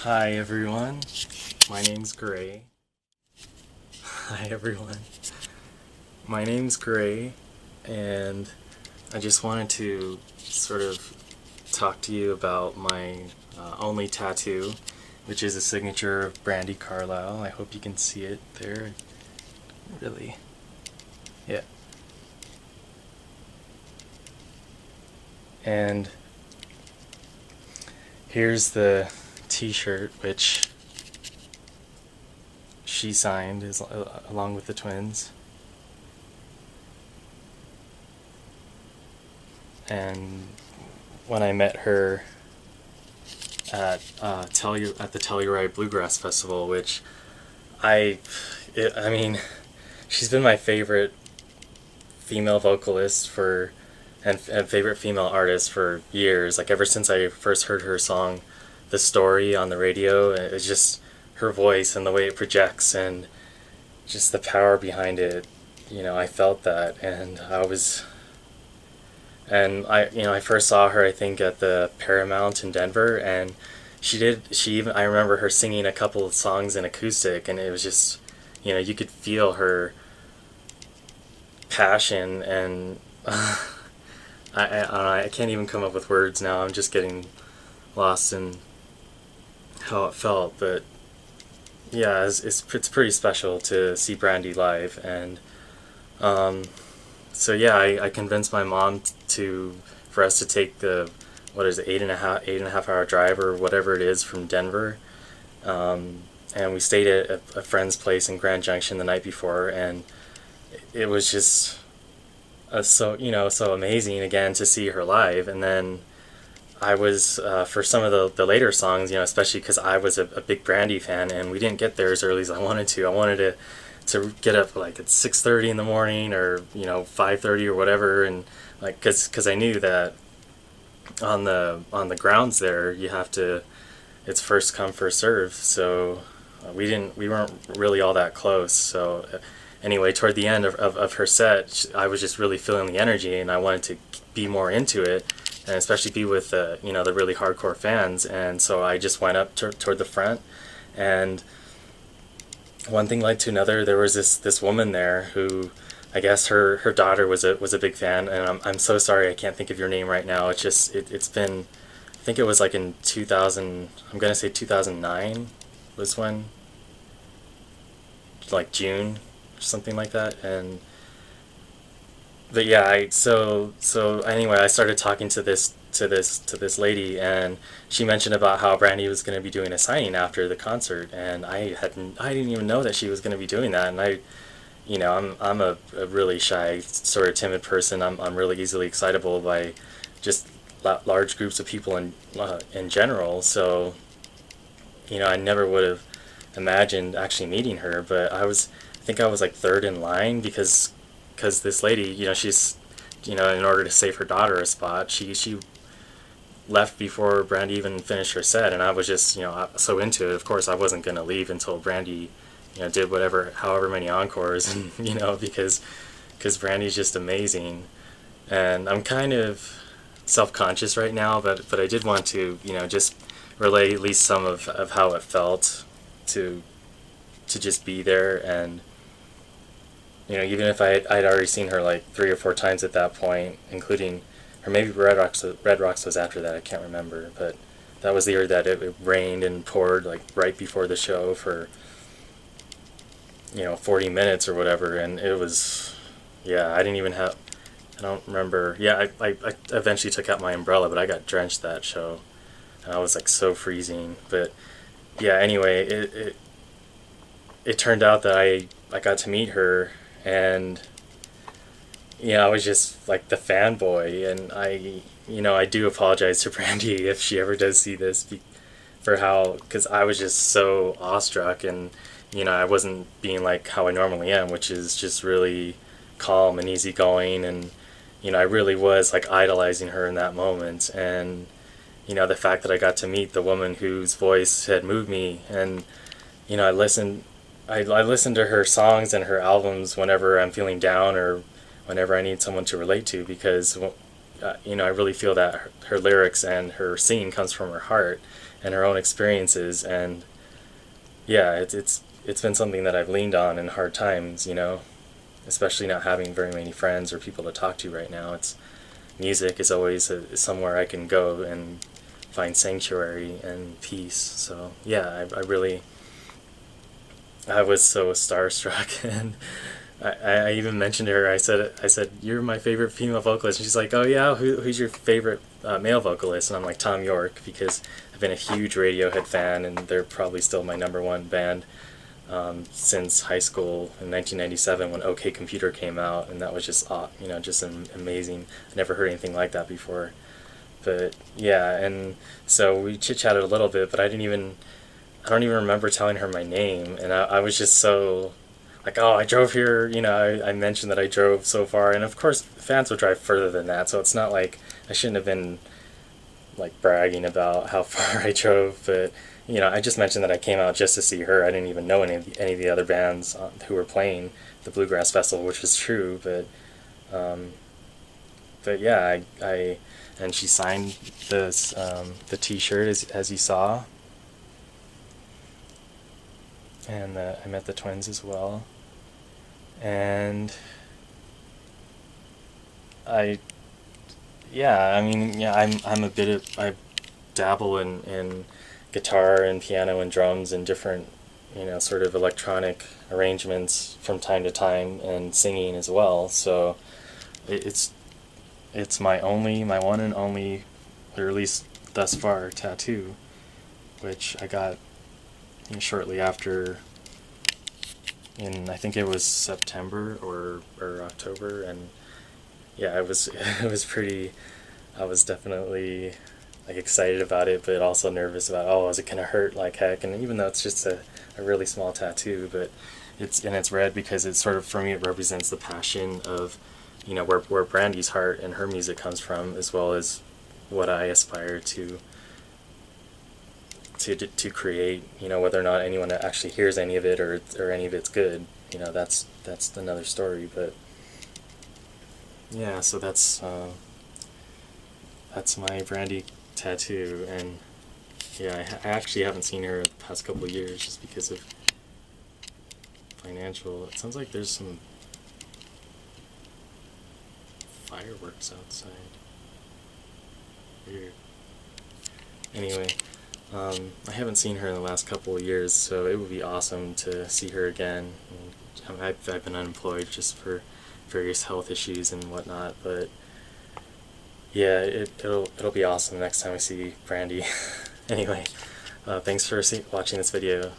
Hi everyone, my name's Gray. Hi everyone, my name's Gray, and I just wanted to sort of talk to you about my only tattoo, which is a signature of Brandi Carlile. I hope you can see it there. Really, yeah. And here's the t-shirt, which she signed along with the twins. And when I met her at the Telluride Bluegrass Festival, which I mean, she's been my favorite female vocalist and favorite female artist for years. Like ever since I first heard her song, "The Story" on the radio, it's just her voice and the way it projects and just the power behind it. I felt that, and I first saw her, I think, at the Paramount in Denver, and I remember her singing a couple of songs in acoustic, and it was just, you could feel her passion, and I can't even come up with words now. I'm just getting lost in how it felt, but yeah, it's pretty special to see Brandy live, and um, so yeah, I convinced my mom for us to take the, what is it, 8.5 hour drive or whatever it is from Denver, and we stayed at a friend's place in Grand Junction the night before, and it was just so amazing again to see her live. And then I was for some of the later songs, especially because I was a big Brandy fan, and we didn't get there as early as I wanted to. I wanted to get up like at 6:30 in the morning, or 5:30 or whatever, and like because I knew that on the grounds there you have to, it's first come first serve. So we weren't really all that close. So anyway, toward the end of her set, I was just really feeling the energy, and I wanted to be more into it, and especially be with the really hardcore fans. And so I just went up toward the front, and one thing led to another. There was this woman there who, I guess her daughter was a big fan, and I'm so sorry I can't think of your name right now. It's been, I think it was like in 2000, I'm gonna say 2009 was when, like June or something like that. And but yeah, so anyway, I started talking to this lady, and she mentioned about how Brandy was going to be doing a signing after the concert, and I didn't even know that she was going to be doing that. And I'm a really shy, sort of timid person. I'm really easily excitable by just large groups of people in general. So I never would have imagined actually meeting her, but I think I was like third in line, because this lady, she's, in order to save her daughter a spot, she left before Brandy even finished her set, and I was just, so into it. Of course, I wasn't gonna leave until Brandy, did however many encores, and because Brandy's just amazing, and I'm kind of self-conscious right now, but I did want to, just relay at least some of how it felt to just be there. And even if I'd already seen her like 3 or 4 times at that point, including, or maybe Red Rocks was after that, I can't remember, but that was the year that it rained and poured like right before the show for 40 minutes or whatever, and it was, yeah, I don't remember. Yeah, I eventually took out my umbrella, but I got drenched that show, and I was like so freezing. But yeah, anyway, it turned out that I got to meet her, and I was just like the fanboy, and I do apologize to Brandy if she ever does see this, for how, because I was just so awestruck, and I wasn't being like how I normally am, which is just really calm and easygoing, and I really was like idolizing her in that moment. And the fact that I got to meet the woman whose voice had moved me, and I listen to her songs and her albums whenever I'm feeling down, or whenever I need someone to relate to, because I really feel that her lyrics and her singing comes from her heart, and her own experiences. And yeah, it's been something that I've leaned on in hard times, you know, especially not having very many friends or people to talk to right now. It's music is always somewhere I can go and find sanctuary and peace. So yeah, I was so starstruck, and I even mentioned to her. I said, "You're my favorite female vocalist," and she's like, "Oh yeah, who's your favorite male vocalist?" And I'm like, Tom York, because I've been a huge Radiohead fan, and they're probably still my #1 band since high school in 1997 when OK Computer came out, and that was just you know, just amazing. I never heard anything like that before. But yeah, and so we chit chatted a little bit, but I don't even remember telling her my name, and I was just so like, oh, I drove here, you know, I mentioned that I drove so far, and of course fans would drive further than that, so it's not like I shouldn't have been like bragging about how far I drove, but you know, I just mentioned that I came out just to see her. I didn't even know any of the other bands who were playing the Bluegrass Festival, which is true, um, but yeah, I and she signed this the T-shirt as you saw, and I met the twins as well, and I yeah, I mean, yeah, I'm a bit of, I dabble in guitar and piano and drums and different, you know, sort of electronic arrangements from time to time, and singing as well. So it's my one and only, or at least thus far, tattoo, which I got, you know, shortly after, in I think it was September or October, and yeah, it was it was pretty. I was definitely like excited about it, but also nervous about, oh, is it gonna hurt like heck? And even though it's just a really small tattoo, but it's red because it's sort of, for me, it represents the passion of, you know, where Brandi's heart and her music comes from, as well as what I aspire to create. You know, whether or not anyone actually hears any of it, or any of it's good, you know, that's another story. But yeah, so that's my Brandi tattoo, and yeah, I actually haven't seen her the past couple of years just because of financial. It sounds like there's some fireworks outside. Weird. Anyway, I haven't seen her in the last couple of years, so it would be awesome to see her again. And I've been unemployed just for various health issues and whatnot, but yeah, it'll be awesome next time I see Brandi. Anyway, thanks for watching this video.